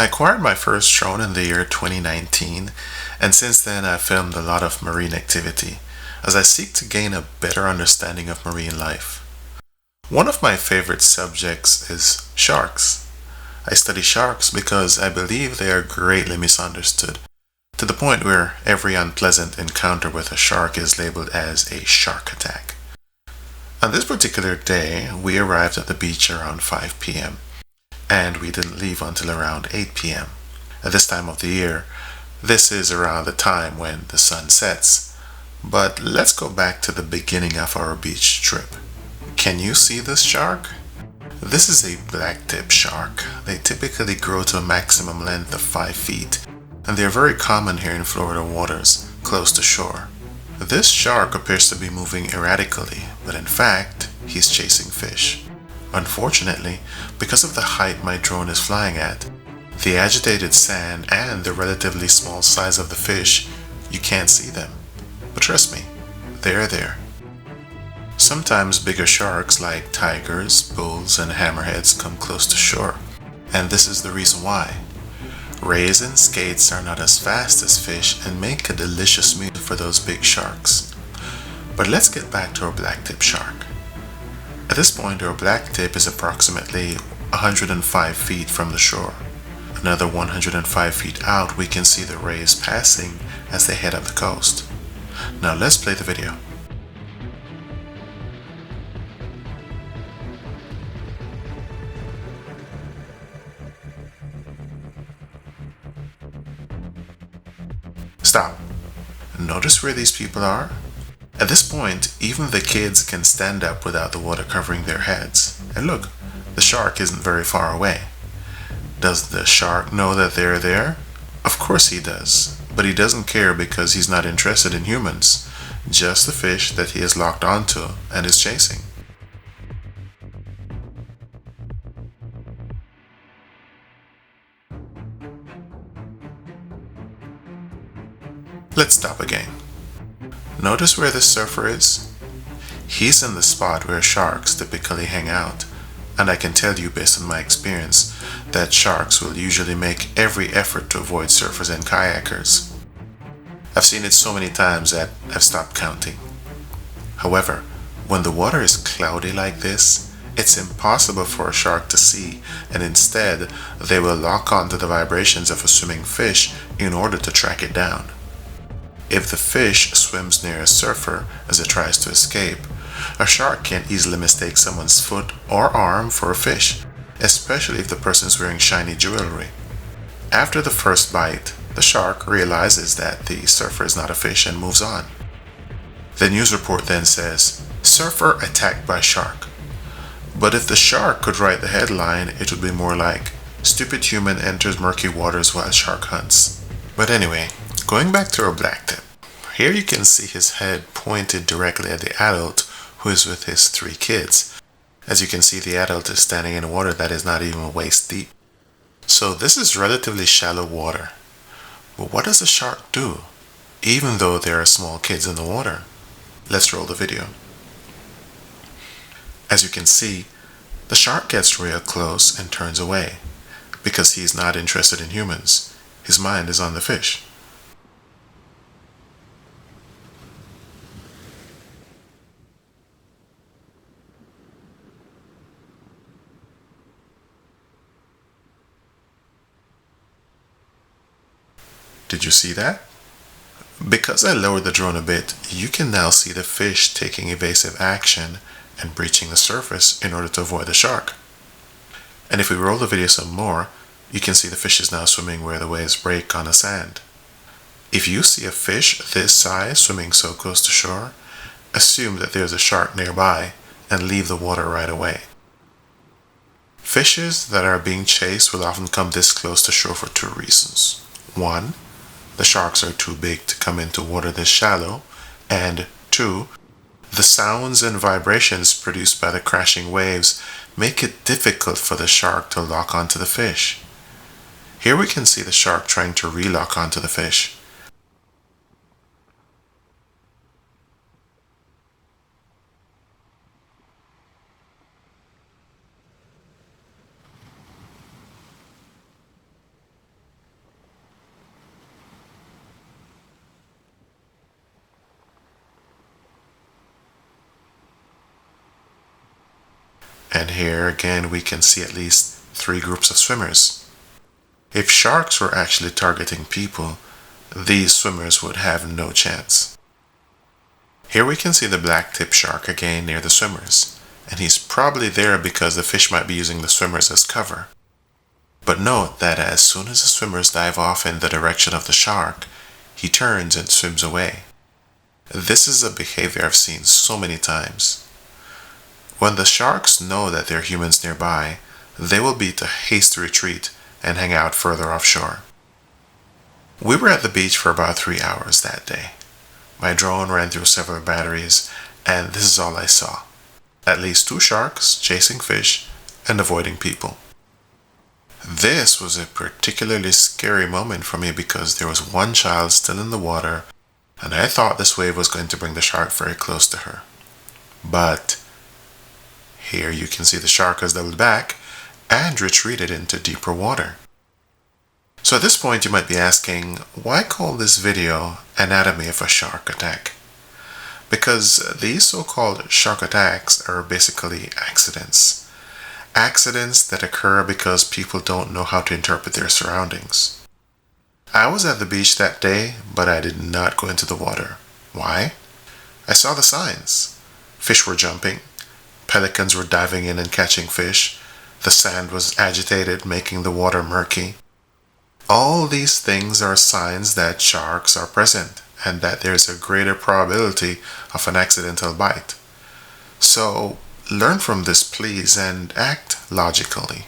I acquired my first drone in the year 2019, and since then I've filmed a lot of marine activity as I seek to gain a better understanding of marine life. One of my favorite subjects is sharks. I study sharks because I believe they are greatly misunderstood, to the point where every unpleasant encounter with a shark is labeled as a shark attack. On this particular day, we arrived at the beach around 5 p.m. and we didn't leave until around 8 p.m. At this time of the year, this is around the time when the sun sets. But let's go back to the beginning of our beach trip. Can you see this shark? This is a blacktip shark. They typically grow to a maximum length of 5 feet, and they are very common here in Florida waters, close to shore. This shark appears to be moving erratically, but in fact, he's chasing fish. Unfortunately, because of the height my drone is flying at, the agitated sand, and the relatively small size of the fish, you can't see them. But trust me, they're there. Sometimes bigger sharks like tigers, bulls, and hammerheads come close to shore, and this is the reason why. Rays and skates are not as fast as fish and make a delicious meal for those big sharks. But let's get back to our blacktip shark. At this point, our blacktip is approximately 105 feet from the shore. Another 105 feet out, we can see the rays passing as they head up the coast. Now let's play the video. Stop. Notice where these people are? At this point, even the kids can stand up without the water covering their heads. And look, the shark isn't very far away. Does the shark know that they're there? Of course he does, but he doesn't care because he's not interested in humans, just the fish that he is locked onto and is chasing. Let's stop again. Notice where this surfer is? He's in the spot where sharks typically hang out, and I can tell you based on my experience that sharks will usually make every effort to avoid surfers and kayakers. I've seen it so many times that I've stopped counting. However, when the water is cloudy like this, it's impossible for a shark to see, and instead they will lock onto the vibrations of a swimming fish in order to track it down. If the fish swims near a surfer as it tries to escape, a shark can easily mistake someone's foot or arm for a fish, especially if the person is wearing shiny jewelry. After the first bite, the shark realizes that the surfer is not a fish and moves on. The news report then says, "Surfer attacked by shark." But if the shark could write the headline, it would be more like, "Stupid human enters murky waters while shark hunts." But anyway, going back to our blacktip, here you can see his head pointed directly at the adult who is with his 3 kids. As you can see, the adult is standing in water that is not even waist deep. So this is relatively shallow water. But what does a shark do, even though there are small kids in the water? Let's roll the video. As you can see, the shark gets real close and turns away because he's not interested in humans. His mind is on the fish. Did you see that? Because I lowered the drone a bit, you can now see the fish taking evasive action and breaching the surface in order to avoid the shark. And if we roll the video some more, you can see the fish is now swimming where the waves break on the sand. If you see a fish this size swimming so close to shore, assume that there's a shark nearby and leave the water right away. Fishes that are being chased will often come this close to shore for 2 reasons. 1, the sharks are too big to come into water this shallow, and 2, the sounds and vibrations produced by the crashing waves make it difficult for the shark to lock onto the fish. Here we can see the shark trying to relock onto the fish. And here again we can see at least three groups of swimmers. If sharks were actually targeting people, these swimmers would have no chance. Here we can see the black-tip shark again near the swimmers, and he's probably there because the fish might be using the swimmers as cover. But note that as soon as the swimmers dive off in the direction of the shark, he turns and swims away. This is a behavior I've seen so many times. When the sharks know that there are humans nearby, they will beat a hasty retreat and hang out further offshore. We were at the beach for about 3 hours that day. My drone ran through several batteries, and this is all I saw. At least 2 sharks chasing fish and avoiding people. This was a particularly scary moment for me because there was one child still in the water, and I thought this wave was going to bring the shark very close to her. But here you can see the shark has doubled back and retreated into deeper water. So at this point you might be asking, why call this video Anatomy of a Shark Attack? Because these so-called shark attacks are basically accidents. Accidents that occur because people don't know how to interpret their surroundings. I was at the beach that day, but I did not go into the water. Why? I saw the signs. Fish were jumping. Pelicans were diving in and catching fish. The sand was agitated, making the water murky. All these things are signs that sharks are present and that there's a greater probability of an accidental bite. So learn from this, please, and act logically.